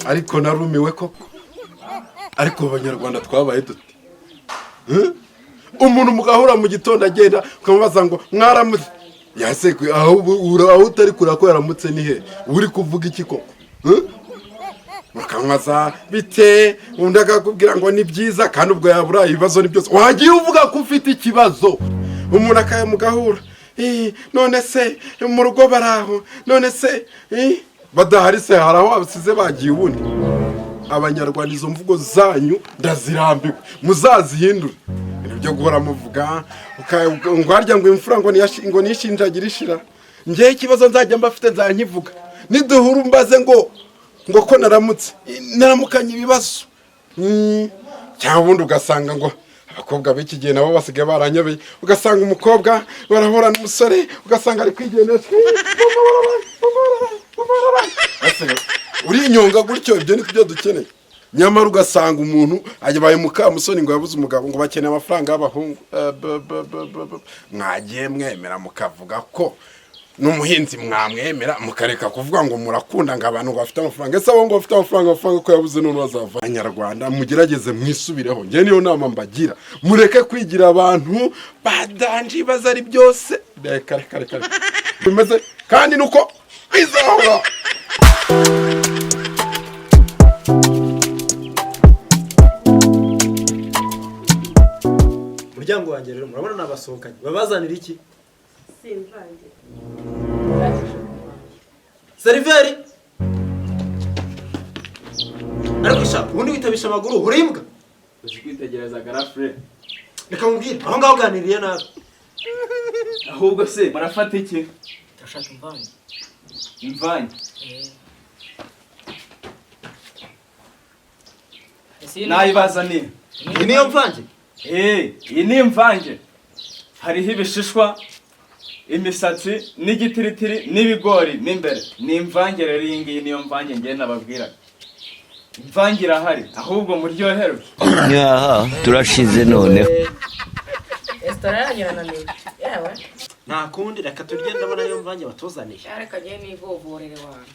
ariko narumiwe koko ariko abanyarwanda twabaye dute umuntu mugahura mu gitondo agenda ukamubaza ngo mwaramutse yase aho utari kura ko yaramutse ni he uri kuvuga iki koko mukamwaza bite undi akakubwira ngo ni byiza kandi ubwo yabura ibibazo ni byose wagiye uvuga ko ufite ikibazo umuntu akaya mugahura none se mu rugo baraho none se badahari se haraho abasize bagiye ubundi abanyarwanda izo mvugo zanyu ndazirambiwe muzazihindura ibyo guhora muvuga ngo harya ngo imfura ngo nishinjagira ishira ngiye ikibazo nzajya mbafite nzankivuga niduhura mbaze ngo ko naramukanye ibibazo cyangwa ubundi ugasanga ngo abakobwa b'iki gihe nabo basigaye baranyobeye ugasanga umukobwa barahura n'umusore ugasanga ari kwigendera uri inyonga gutyo ibyo ni byo dukeneye nyamara ugasanga umuntu abaye mukamusoni ngo yabuze umugabo ngo bakeneye amafaranga y'abahungu mwagiye mwemera mukavuga ko n'umuhinzi mwamwemera mukareka kuvuga ngo murakunda ngo abantu bafite amafaranga ese abo ngo bafite amafaranga ko yabuze none bazava abanyarwanda mugerageze mwisubireho njye niyo nama mbagira mureke kwigira abantu badanje baza ari byose reka bimeze kandi nuko bizahora muryango wanjye rero murabona nabasohokanye babazanira iki simvange seriveri ariko sha ubundi witabisha amaguru urimbwa uzi kwitegereza garafure reka mubwire aho ngaho uganiriye nabi ahubwo se murafata iki ndashaka imvange nayibazaniye iyi niyo mvange iyi ni imvange hariho ibishishwa imisatsi n'igitiritiri n'ibigori n'imbere ni imvange rero iyi ngiyi niyo mvange ngiye nababwiraga imvange irahari ahubwo muryoherwe turashize noneho resitora yanyu irananiwe yewe nta kundi reka turye ndabona niyo mvange batuzaniye reka ngiye nivovorere wanyu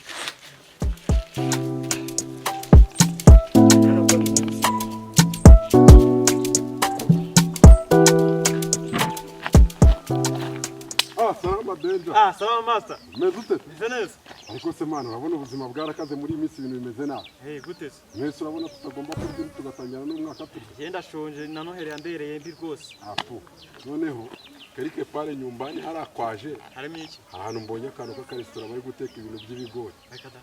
sawa master. Mezute. Bizeneza. Ariko se mana urabona ubuzima bwarakaze muri iminsi ibintu bimeze nabi. Gute se? Mwese urabona tutagomba kurya tugatangira n'umwaka turi. Genda shonje na Noheli yandereye mbi rwose. Afu. Noneho kerike pale nyumbani harakwaje. Harimo iki? Ahantu mbonye akantu k'akaresitora bari guteka ibintu by'ibigori. Rekada.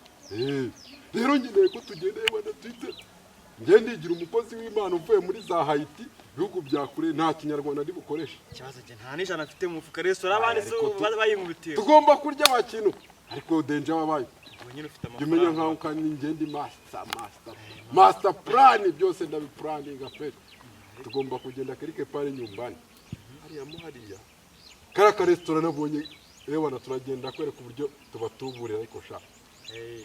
Rero ngiye ko tugendeye bana twite. Ngende igira umukozi w'Imana uvuye muri za Haiti. Bihugu bya kure nta kinyarwanda ndi bukoresha. Kibazo je nta n'ijana afite mu mufuka resitora abandi se bayinkubitiye. Tugomba kurya abakintu. Ariko danger wabaye. Nyine ufite amafaranga. Yumenya nkaho kandi ngende master plan byose ndabipuraninga pe. Tugomba kugenda kerike pale nyumbani. Hariya muhariya. Kara restaurant nabonye ewana turagenda kwereka uburyo tubatuburira ariko sha.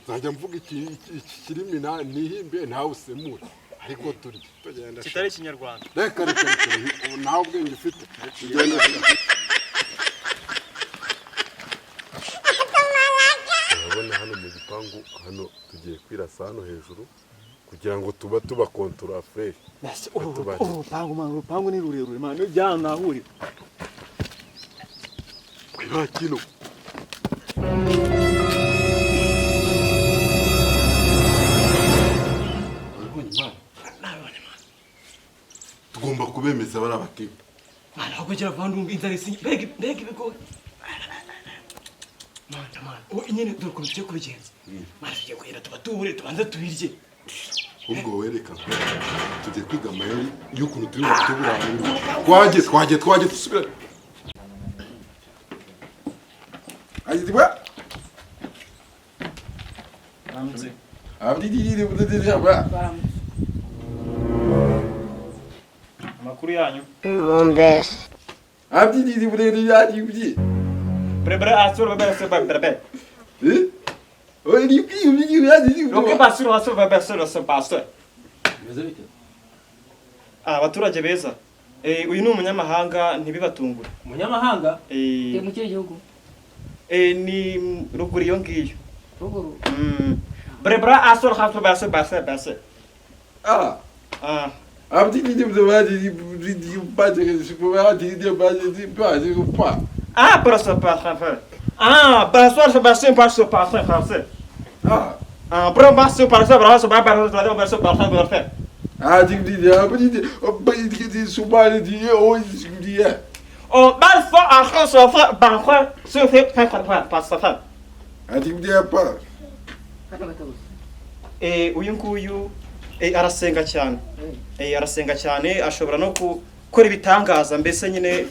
Zajya mvuga iki kirimi nihimbe ntawe usemura. Ariko turi tugenda kitari kinyarwanda reka nawe ubwenge ufite tugenda urabona hano mu gipangu hano tugiye kwirasa hano hejuru kugira ngo tuba kontura fresh urupangu ni rurerure man no jyana nahurira kwiba kino tugomba kubemeza bari abakipe mana aho kugira vandu inzara isi mbega ibigori mana nyine dore ukuntu tugiye kubigenza mana tugiye kuhera tubatubure tubanza tubirye ubwo wereka tugiye kwiga amayeri y'ukuntu turi batubura twagiye dusubira ayitwa Ramutse. Amakuru yanyu. Bombes. Prepara asur bebe se bebe. Oi, Lo que passou asur bebe se pastor. Meze bite? Abaturage beza. uyu ni umunyamahanga ntibibatungure. umunyamahanga mu kihe gihugu? Ni ruguru iyo ngiyo. Ruguru. Brebra asol hafu base. Ah. Ah. Abdi de base de base Ah, braço para. Ah, braço para français. Ah. Ah, braço para Ah, de subale de hoje dia. Oh, braço a français banco, se fait para. Ah, de pa. Uyu nguyu arasenga cyane. Arasenga cyane ashobora no gukora ibitangaza mbese nyine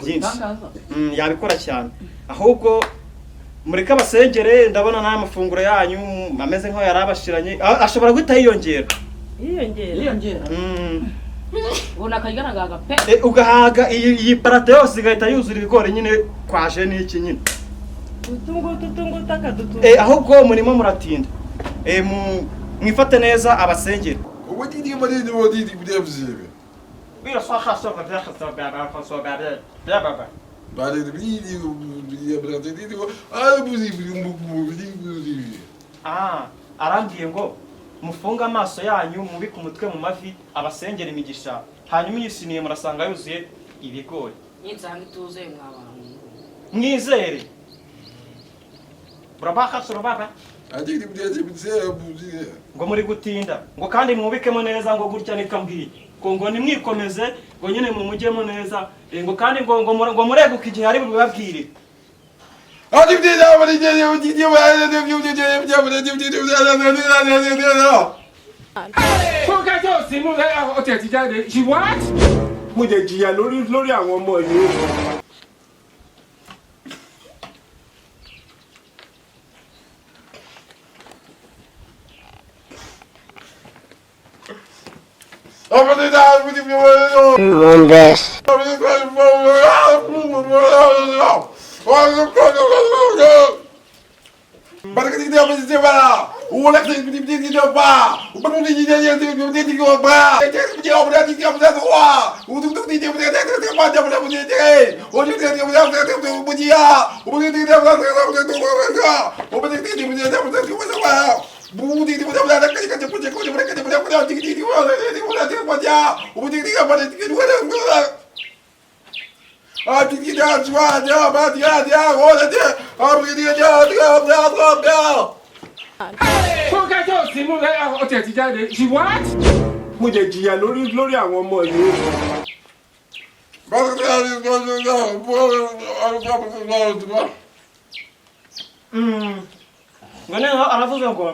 byinshi. Yabikora cyane. Ahubwo mureka abasengere ndabona nta mafunguro yanyu ameze nko yarabashiranye ashobora guhita yiyongera. Yiyongera. Ubona akagaragaga pe. Ugahaga iyi parate yose igahita yuzura ibigori nyine kwaje n'iki nyine. Tutungu takadutu. Ahubwo murimo muratinda. Mwifate neza abasengere. What did you do? Wira swacha soka vyakha baba so baba. Ya baba. Bale de video Arambwiye ngo mufunga amaso yanyu mubi ku mutwe mu mavi abasengera imigisha hanyuma yisiniye murasanga yuzuye ibigori. Nyinsanga ituze mwabantu. Mwizere. Brabaka so baba. Ngo muri gutinda ngo kandi mwubikemo neza ngo gutya nikambwiye ngo nimwikomeze ngo nyine mu mujyemo neza ngo kandi ngo mureguka igihe ari bubabwire. Mon best. Ngone aravuga ngo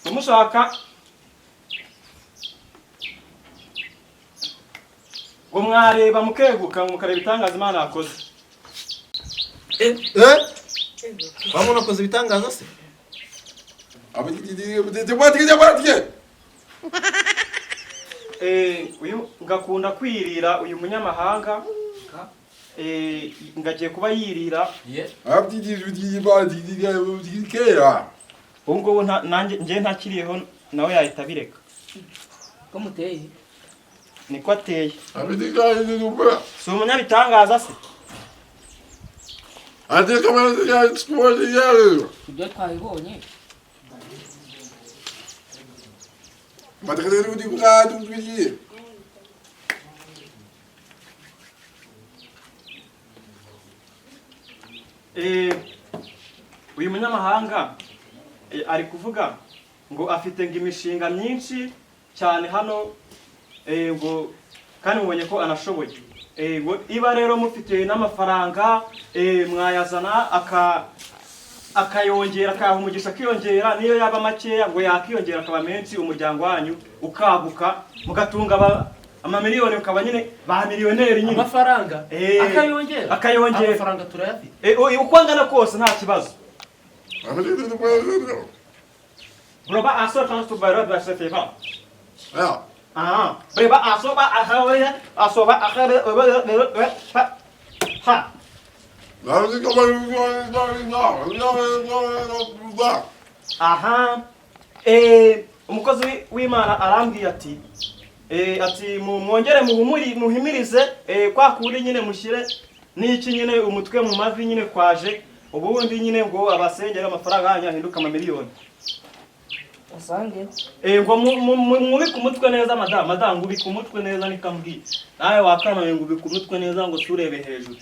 umushaka ngo mwareba mukeguka mukareba itangaza Imana yakoze. Bamwe nakoze ibitangaza se? Uyu ngakunda kwirira uyu munyamahanga ngagiye kuba yirira ubwo nanjye ngiye ntakiriyeho nawe yahita bireka Ko muteye? niko ateye. Si umunyabitangaza se? Ibyo twabibonye. Uyu munyamahanga ari kuvuga ngo afite ngo imishinga myinshi cyane hano ngo kandi mubonye ko anashoboye. Ngo iba rero mufite n'amafaranga mwayazana akayongera akaha umugisha akiyongera niyo yaba makeya ngo yakiyongera akaba menshi umuryango wanyu ukaguka mugatunga amamiliyoni ukaba nyine ba miliyoneri nyine amafaranga akayongera amafaranga turayafite uko angana kose nta kibazo. Broba aso trans to bayro ba se fefa breba aso ba akhare ha umukozi w'Imana arambwiye ati mwongere muhimirize kwa kuri nyine mushyire n'iki nyine umutwe mu mavi nyine kwaje ubundi nyine ngo abasengera amafaranga yanyu ahinduka amamiliyoni. Asange. Ngo mubike umutwe neza madam ngubike umutwe neza nikambwiye. Nawe wakanaye ngubike umutwe neza ngo surebe hejuru.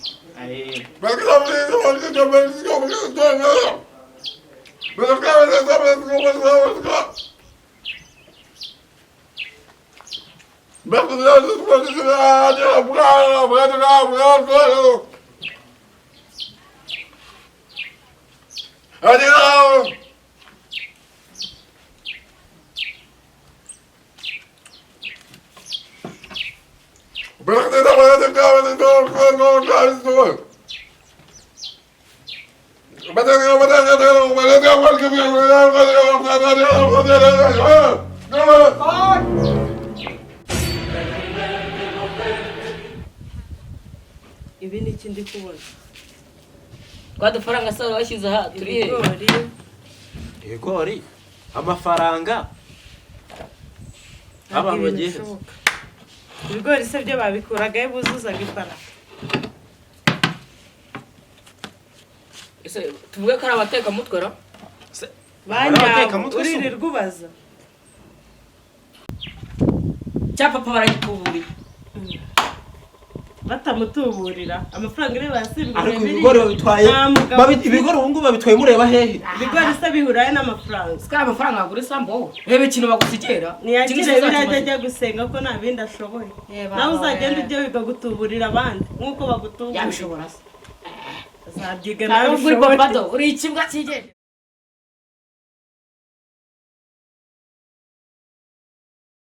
Ibi ni ikindi kubona. Kwa dufaranga saro washyize aha turi he? Ibigori amafaranga abantu bagiye ibigori se byo babikuraga buzuzaga ifaranga. Ese tuvuge ko ari abateka mutwe ra? Banya uririrwa ubaza. Cyapapa barayituburiye. Batamutuburira amafaranga ire basimbuye ariko ibigori babitwaye ibigori ubu ngubu babitwaye mureba hehe? Ibigori se bihuraye n'amafaranga. Ska amafaranga agura isambo. Rebe ikintu bagusigera. Niyagire birajya gusenga ko nta bindi ashoboye. Nawe uzagenda ujye wiga gutuburira abandi nkuko bagutuburira. Yabishobora se. Azabyiga Nawe nawe uri babado uri ikibwa kigende.